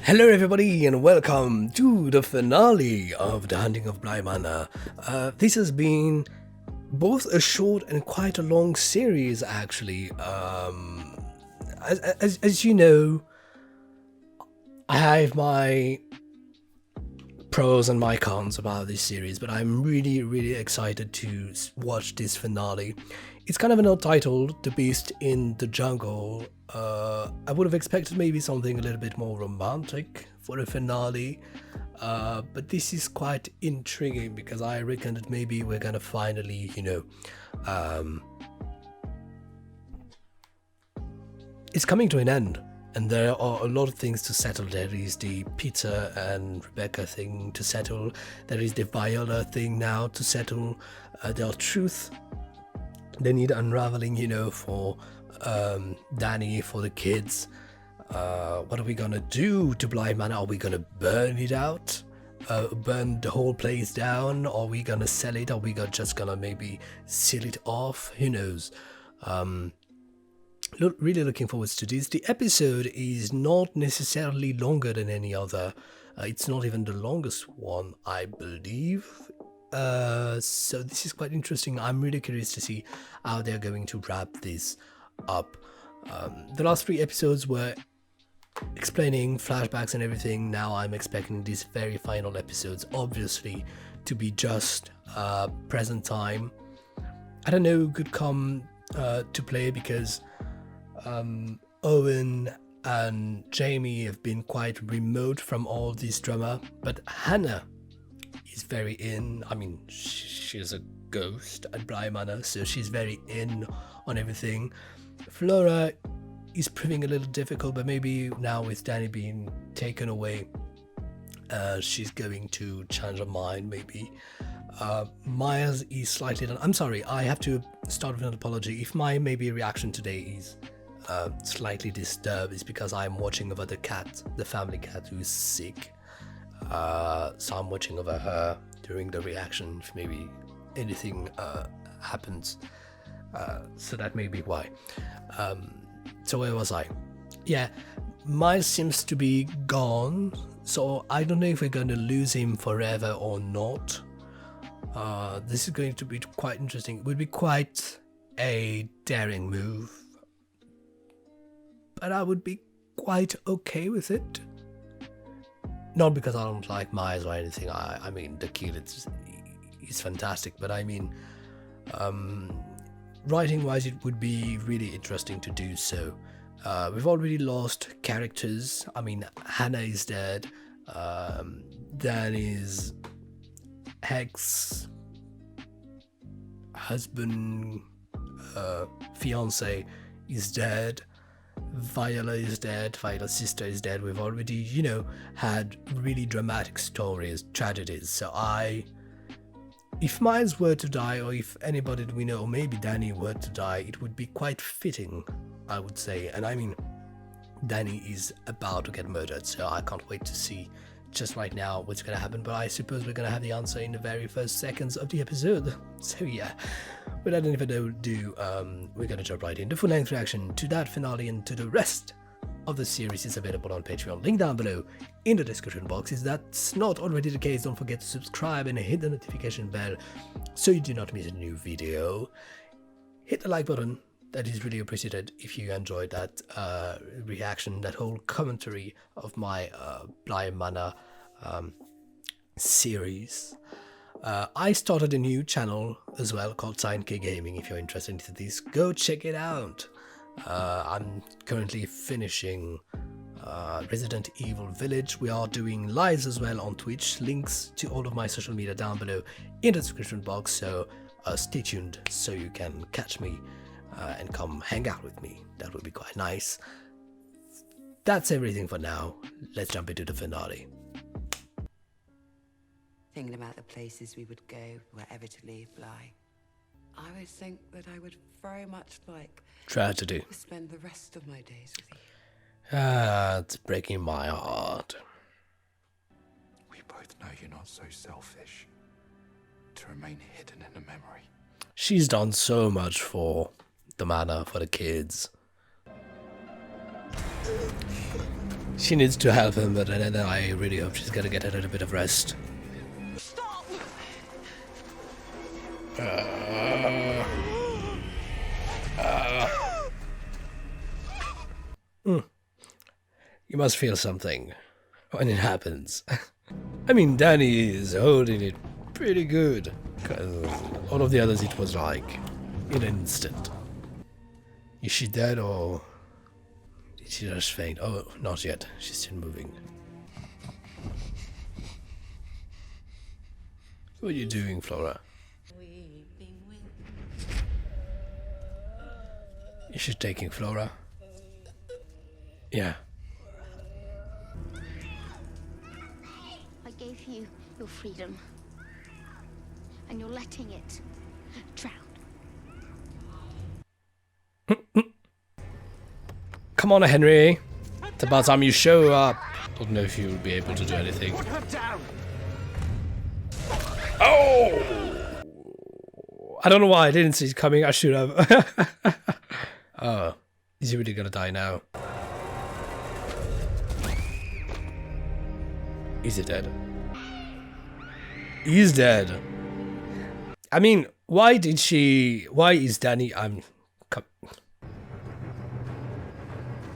Hello everybody and welcome to the finale of the Haunting of Bly Manor. This has been both a short and quite a long series actually. As you know, I have my pros and my cons about this series, but I'm really excited to watch this finale. It's kind of an odd title, The Beast in the Jungle. I would have expected maybe something a little bit more romantic for a finale, but this is quite intriguing because I reckon that maybe we're gonna finally, it's coming to an end. And there are a lot of things to settle. There is the Peter and Rebecca thing to settle. There is the Viola thing now to settle. There are truth. They need unraveling, for Danny, for the kids. What are we gonna do to Bly Manor? Are we gonna burn it out? Burn the whole place down? Are we gonna sell it? Are we just gonna maybe seal it off? Who knows? Really looking forward to this. The episode is not necessarily longer than any other. It's not even the longest one, I believe. So this is quite interesting. I'm really curious to see how they're going to wrap this up. The last 3 episodes were explaining flashbacks and everything. Now I'm expecting these very final episodes, obviously, to be just present time. I don't know who could come to play because Owen and Jamie have been quite remote from all this drama, but Hannah is very in. I mean, she's a ghost at Bly Manor, so she's very in on everything. Flora is proving a little difficult, but maybe now with Danny being taken away, she's going to change her mind, maybe. Miles is slightly done. I'm sorry, I have to start with an apology. If my maybe reaction today is slightly disturbed, it's because I'm watching over the cat, the family cat who's sick. So I'm watching over her during the reaction if maybe anything happens. So that may be why. So where was I? Yeah, Miles seems to be gone, so I don't know if we're going to lose him forever or not. This is going to be quite interesting. It would be quite a daring move, but I would be quite okay with it. Not because I don't like Miles or anything. I mean, the kid is fantastic, but I mean, writing-wise, it would be really interesting to do so. We've already lost characters. I mean, Hannah is dead. Danny's ex-husband, fiance is dead. Viola is dead. Viola's sister is dead. We've already, had really dramatic stories, tragedies. So if Miles were to die, or if anybody that we know, or maybe Danny were to die, it would be quite fitting, I would say. And I mean, Danny is about to get murdered, so I can't wait to see just right now what's going to happen. But I suppose we're going to have the answer in the very first seconds of the episode. So yeah, without any further ado, we're going to jump right in. The full-length reaction to that finale and to the rest of the series is available on Patreon. Link down below in the description box. If that's not already the case, don't forget to subscribe and hit the notification bell so you do not miss a new video. Hit the like button. That is really appreciated if you enjoyed that reaction, that whole commentary of my Bly Manor series. I started a new channel as well called LAKEY Gaming. If you're interested in this, go check it out. I'm currently finishing Resident Evil Village. We are doing lives as well on Twitch. Links to all of my social media down below in the description box, so stay tuned so you can catch me and come hang out with me. That would be quite nice. That's everything for now. Let's jump into the finale. Thinking about the places we would go were ever to leave Bly, I always think that I would very much like Tragedy. to spend the rest of my days with you. It's breaking my heart. We both know you're not so selfish to remain hidden in a memory. She's done so much for the manor, for the kids. She needs to help him, but then I really hope she's gonna get a little bit of rest. Stop! You must feel something when it happens. I mean, Danny is holding it pretty good, because all of the others it was like in an instant. Is she dead or did she just faint? Oh, not yet. She's still moving. What are you doing, Flora? Is she taking Flora? Yeah. I gave you your freedom, and you're letting it drown. Come on, Henry. It's about time you show up. Don't know if you'll be able to do anything. Put her down! Oh! I don't know why I didn't see it coming. I should have. Oh, is he really gonna die now? Is he dead? He's dead. I mean, why is Danny...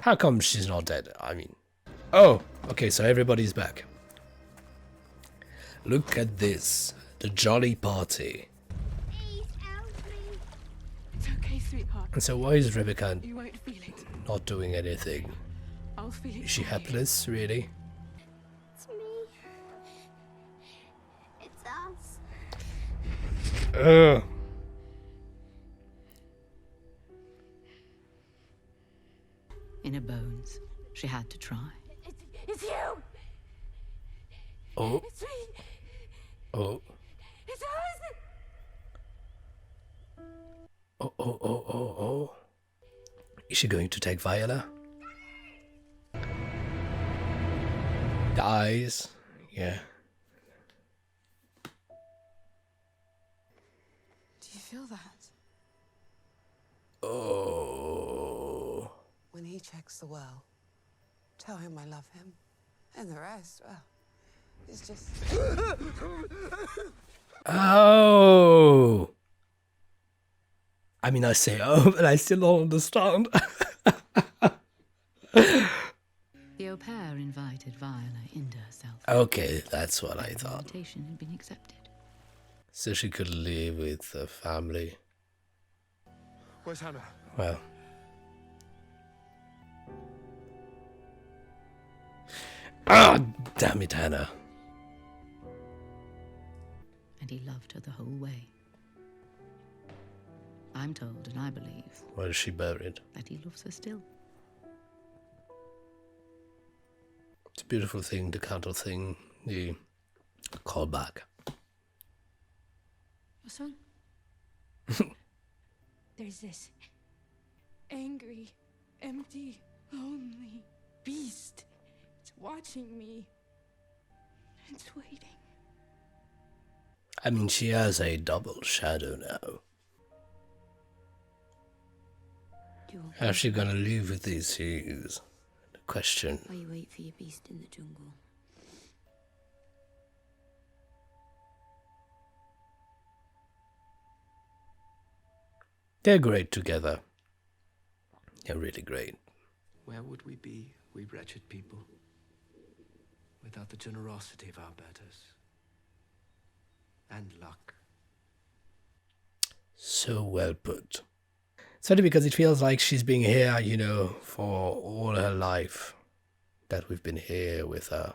How come she's not dead? I mean... Oh, okay, so everybody's back. Look at this. The jolly party. Please help me. It's okay, sweetheart. And so why is Rebecca You won't feel it. not doing anything? I'll feel it. Is she for you. helpless, really? It's me. It's us. Ugh. In her bones, she had to try. It's you! Oh, It's me! oh, It's us! oh, oh, oh, oh, oh. Is she going to take Viola? The eyes, yeah. Do you feel that? Oh. When he checks the well, tell him I love him. And the rest, well, it's just... Oh. I mean, I say oh, but I still don't understand. The au pair invited Viola into herself. Okay, that's what I The thought. invitation had been accepted. So she could live with the family. Where's Hannah? Well. Ah, damn it, Hannah. And he loved her the whole way. I'm told, and I believe, Where is she buried? that he loves her still. It's a beautiful thing, the candle thing, the callback. What's wrong? There's this angry, empty, lonely beast. It's watching me. It's waiting. I mean, she has a double shadow now. How's she gonna live with these is the question. While you wait for your beast in the jungle. They're great together. They're really great. Where would we be, we wretched people, without the generosity of our betters? And luck. So well put. It's funny because it feels like she's been here, you know, for all her life. That we've been here with her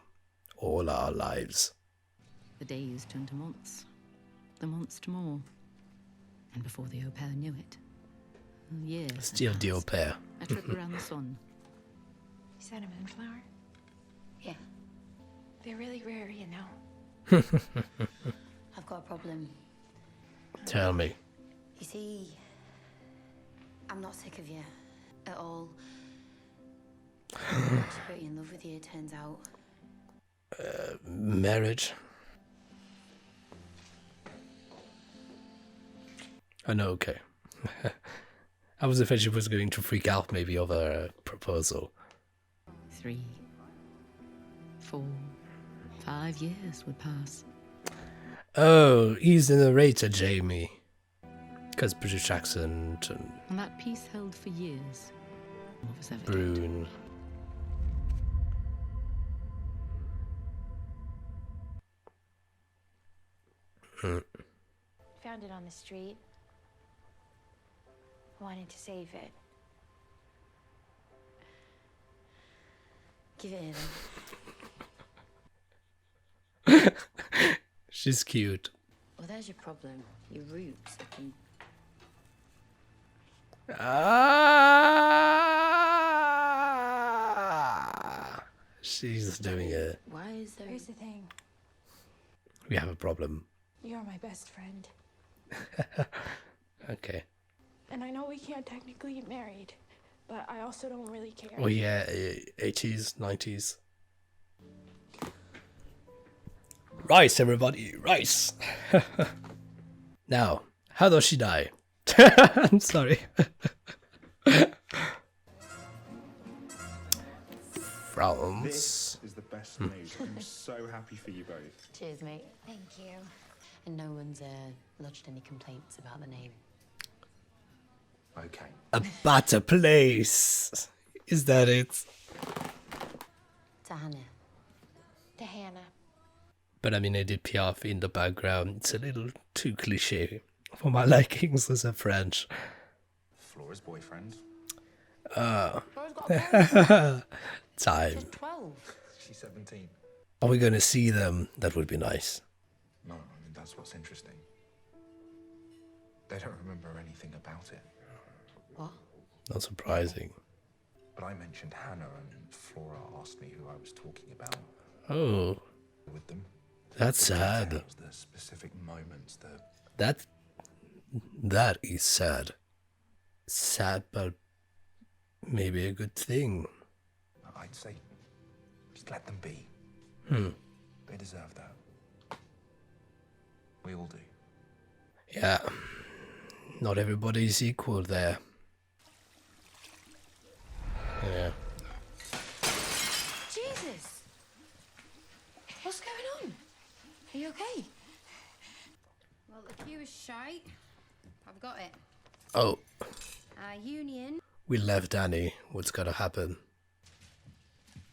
all our lives. The days turned to months, the months to more. And before the au pair knew it, years had Still the au passed. pair. A trip around the sun. Cinnamon flower? Yeah, They're really rare, you know. I've got a problem. Tell me. You see, I'm not sick of you at all. I'm actually pretty in love with you, it turns out. Marriage. I know, okay. I was afraid she was going to freak out maybe over a proposal. 3 4, 5 years would pass. Oh, he's the narrator, Jamie. Because British accent and And that peace held for years. What was evident. Brune. Found it on the street. Wanted to save it. Give it here. She's cute. Well, there's your problem. Your roots. She's doing it. Why is there... Here's the thing. We have a problem. You're my best friend. Okay. And I know we can't technically get married, but I also don't really care. Oh yeah, 80s, 90s. Rice, everybody, rice. Now, how does she die? I'm sorry. France. This is the best news. I'm so happy for you both. Cheers, mate. Thank you. And no one's lodged any complaints about the name. Okay. A better place. Is that it? To Hannah. To Hannah. But I mean, Edith Piaf in the background. It's a little too cliche for my likings as a French. Flora's boyfriend. Time. She's 12. She's 17. Are we going to see them? That would be nice. No, I mean, that's what's interesting. They don't remember anything about it. What? Not surprising. But I mentioned Hannah and Flora asked me who I was talking about Oh, with them. that's sad. Details, the specific moments, That is sad. Sad, but maybe a good thing. I'd say just let them be. They deserve that. We all do. Yeah, not everybody is equal there. Yeah. Jesus! What's going on? Are you okay? Well, if you was shite, I've got it. Oh, Our union. we left Danny. What's gonna happen?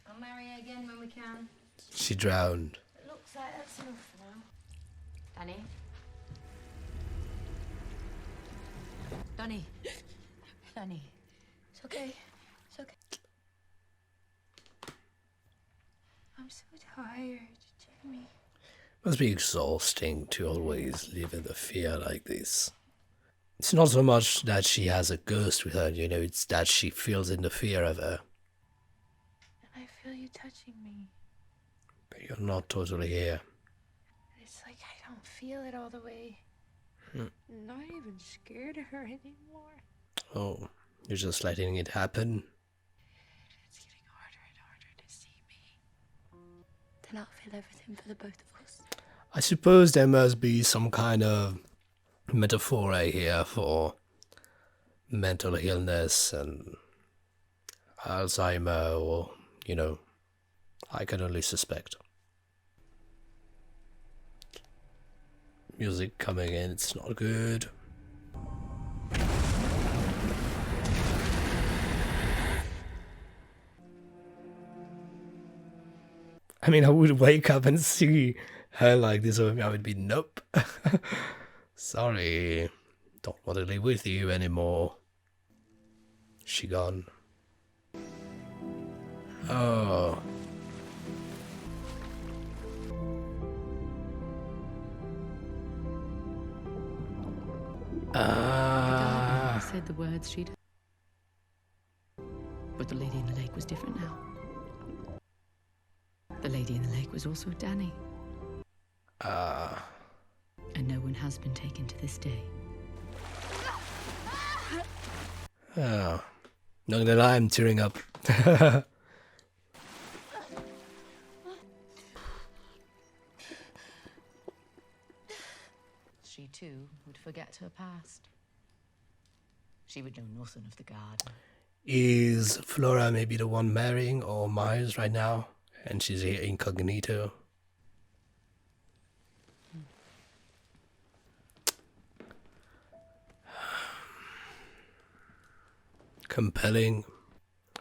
I'll marry her again when we can. She drowned. It looks like that's enough for now. Danny? Danny. Danny. It's okay. It's okay. I'm so tired, Jamie. Must be exhausting to always live in the fear like this. It's not so much that she has a ghost with her, it's that she feels in the fear of her. And I feel you touching me. But you're not totally here. It's like I don't feel it all the way. Not even scared of her anymore. Oh, you're just letting it happen? It's getting harder and harder to see me. To not feel everything for the both of us. I suppose there must be some kind of metaphor here for mental illness and Alzheimer, or, I can only suspect. Music coming in, it's not good. I mean, I would wake up and see her like this, I would be, nope. Sorry, don't want to live with you anymore. She gone. Oh. Said the words she'd. But the lady in the lake was different now. The lady in the lake was also Danny. And no one has been taken to this day. Oh. Knowing that I'm tearing up. She too would forget her past. She would know nothing of the garden. Is Flora maybe the one marrying or Miles right now? and she's here incognito. Compelling.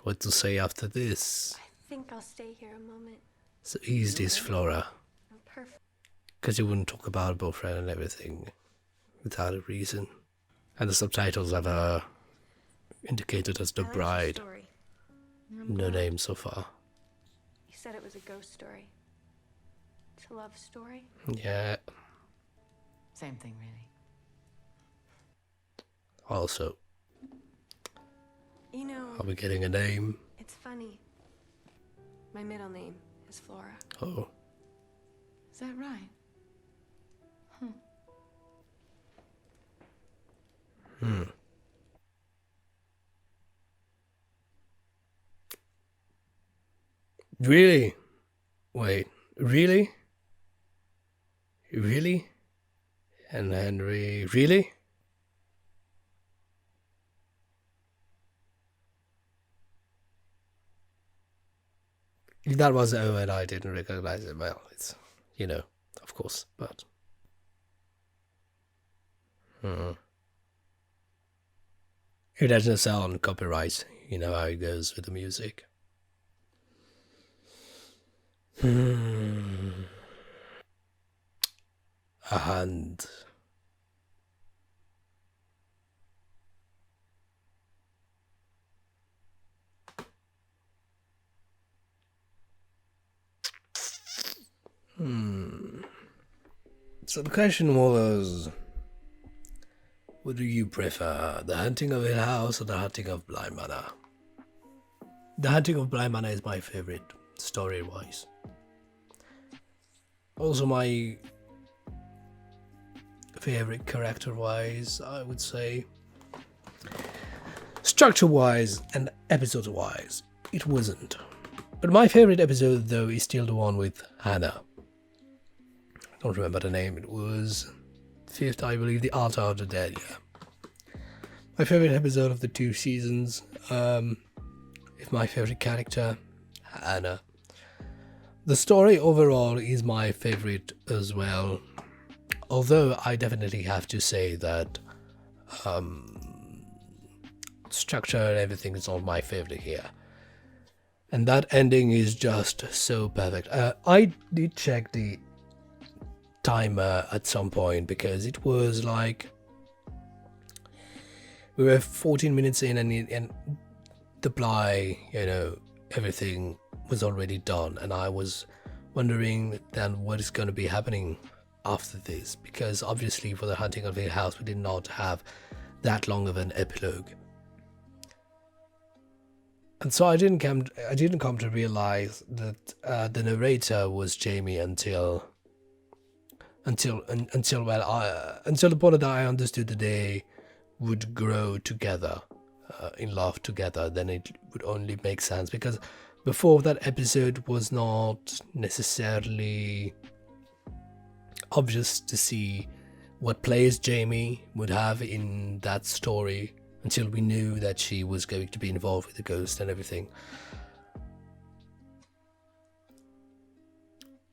What to say after this? I think I'll stay here a moment. So is this Flora? I'm perfect. Because you wouldn't talk about boyfriend and everything without a reason. And the subtitles have indicated as the I liked your bride. story. No name so far. You said it was a ghost story. It's a love story. Yeah. Same thing, really. Also, You know, are we getting a name? it's funny. My middle name is Flora. Oh. Is that right? Really? Wait, really? Really? And Henry, really? If that was O and I didn't recognize it, well, it's, you know, of course, but... It doesn't sound copyright, you know how it goes with the music. A hand. So the question was, what do you prefer, the Haunting of Hill House or the Haunting of Bly Manor? The Haunting of Bly Manor is my favorite, story-wise. Also my favorite character-wise, I would say. Structure-wise and episode-wise, it wasn't. But my favorite episode, though, is still the one with Hannah. I don't remember the name. It was 5th, I believe, The Altar of the Dead, yeah. My favorite episode of the 2 seasons. Is my favorite character, Hannah. The story overall is my favorite as well. Although I definitely have to say that structure and everything is not my favorite here. And that ending is just so perfect. I did check the timer at some point because it was like we were 14 minutes in and the Bly, you know, everything was already done, and I was wondering then what is going to be happening after this, because obviously for the Haunting of Hill House we did not have that long of an epilogue. And so I didn't come to realize that the narrator was Jamie until the point that I understood that they would grow together, in love together. Then it would only make sense, because before that episode was not necessarily obvious to see what place Jamie would have in that story, until we knew that she was going to be involved with the ghost and everything.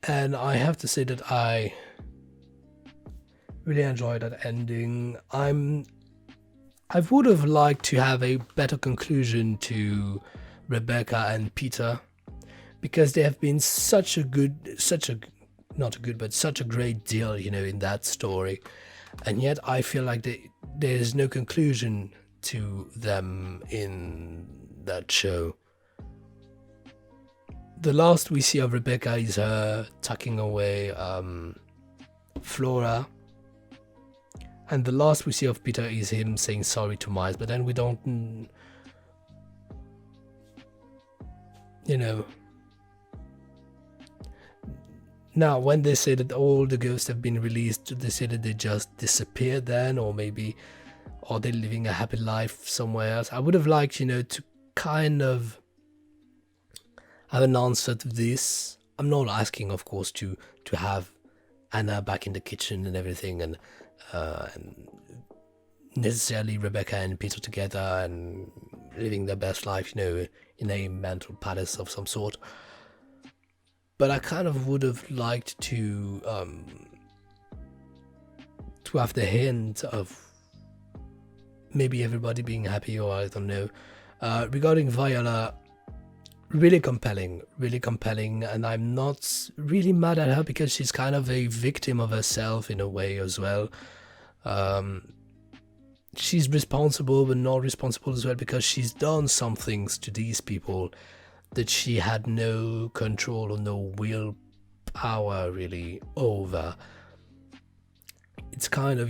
And I have to say that I really enjoyed that ending. I would have liked to have a better conclusion to Rebecca and Peter, because they have been such a great deal, you know, in that story. And yet I feel like there's no conclusion to them in that show. The last we see of Rebecca is her tucking away Flora, and the last we see of Peter is him saying sorry to Miles, but then we don't, you know. Now, when they say that all the ghosts have been released, they say that they just disappeared then, or maybe are they living a happy life somewhere else? I would have liked, you know, to kind of have an answer to this. I'm not asking, of course, to have Anna back in the kitchen and everything, and necessarily Rebecca and Peter together and living their best life, you know, in a mental palace of some sort. but I kind of would have liked to have the hint of maybe everybody being happy, or I don't know. Regarding Viola, really compelling, and I'm not really mad at her because she's kind of a victim of herself in a way as well. She's responsible but not responsible as well, because she's done some things to these people that she had no control or no willpower really over. It's kind of,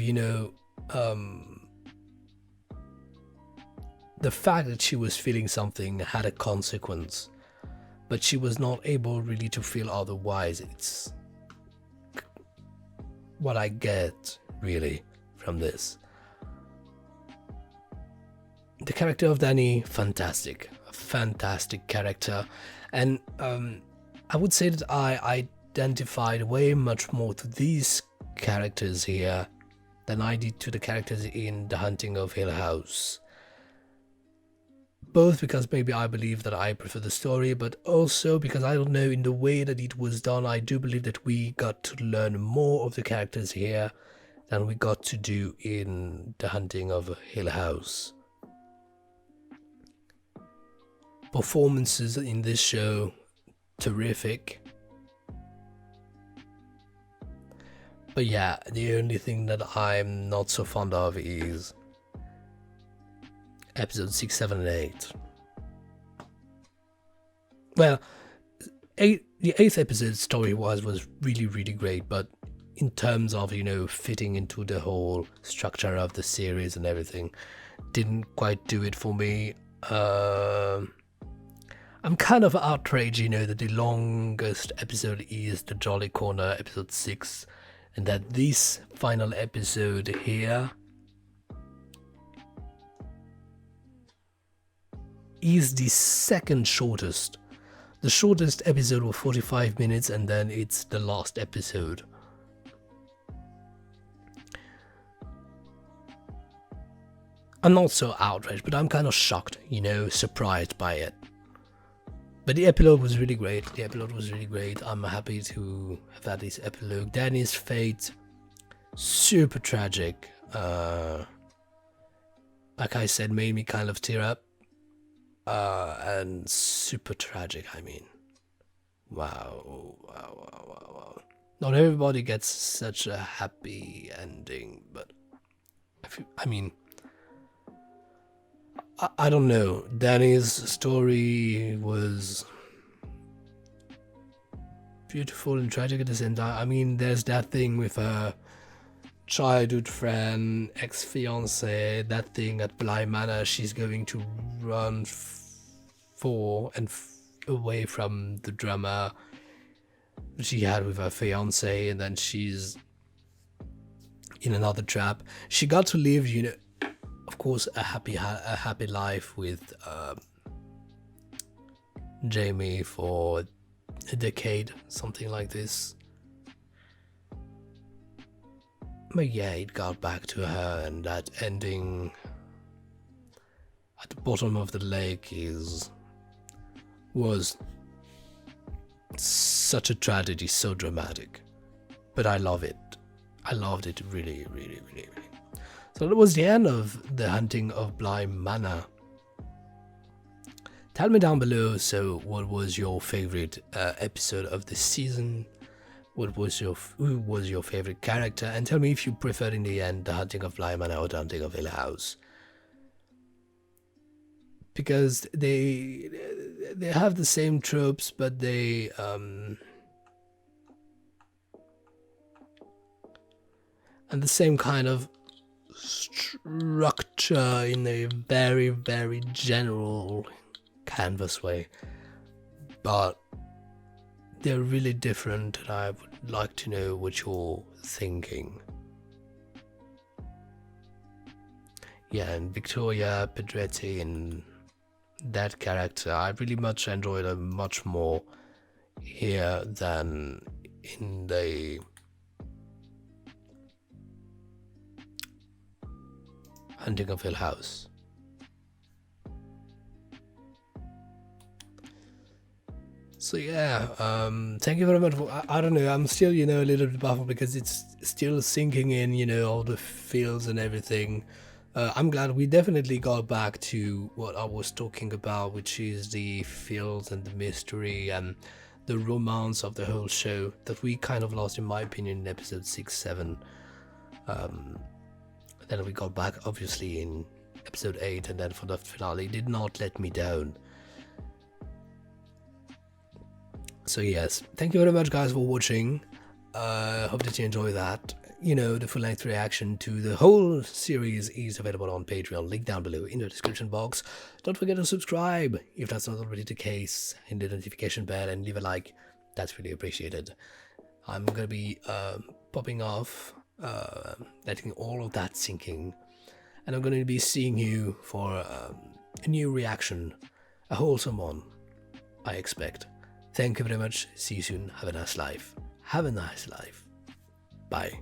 the fact that she was feeling something had a consequence, but she was not able really to feel otherwise. It's what I get really from this. The character of Danny, fantastic, a fantastic character, and I would say that I identified way much more to these characters here than I did to the characters in The Haunting of Hill House. Both because maybe I believe that I prefer the story, but also because, I don't know, in the way that it was done, I do believe that we got to learn more of the characters here than we got to do in The Haunting of Hill House. Performances in this show, terrific. But yeah, the only thing that I'm not so fond of is episodes 6, 7, and 8. Well, the 8th episode story-wise was really, really great, but in terms of, fitting into the whole structure of the series and everything, didn't quite do it for me. I'm kind of outraged, that the longest episode is the Jolly Corner, episode 6, and that this final episode here is the second shortest. The shortest episode was 45 minutes, and then it's the last episode. I'm not so outraged, but I'm kind of shocked, surprised by it. But the epilogue was really great. I'm happy to have had this epilogue. Danny's fate, super tragic. Like I said, made me kind of tear up. And super tragic, I mean. Wow. Not everybody gets such a happy ending, but I don't know. Danny's story was beautiful and tragic at the same time. I mean, there's that thing with her childhood friend, ex-fiance, that thing at Bly Manor. She's going to run for and away from the drama she had with her fiance, and then she's in another trap. She got to live, of course, a happy life with Jamie for a decade, something like this. But yeah, it got back to her, and that ending at the bottom of the lake was such a tragedy, so dramatic. But I love it. I loved it really, really, really, really. So that was the end of The Haunting of Bly Manor. Tell me down below, so what was your favorite episode of this season? Who was your favorite character? And tell me if you preferred in the end The Haunting of Bly Manor or The Haunting of Hill House. Because they have the same tropes, but they and the same kind of structure in a very, very general canvas way, but they're really different, and I would like to know what you're thinking. Yeah, and Victoria Pedretti and that character, I really much enjoyed her much more here than in the Haunting of Hill House. So yeah, thank you very much for, I don't know, I'm still, you know, a little bit baffled because it's still sinking in, you know, all the feels and everything. I'm glad we definitely got back to what I was talking about, which is the feels and the mystery and the romance of the whole show that we kind of lost, in my opinion, in episode 6, 7. Then we got back, obviously, in episode 8, and then for the finale, did not let me down. So yes, thank you very much guys for watching. Hope that you enjoy that. You know, the full-length reaction to the whole series is available on Patreon, link down below in the description box. Don't forget to subscribe if that's not already the case, hit the notification bell and leave a like, that's really appreciated. I'm gonna be popping off, letting all of that sink in, and I'm gonna be seeing you for a new reaction, a wholesome one, I expect. Thank you very much. See you soon. Have a nice life. Have a nice life. Bye.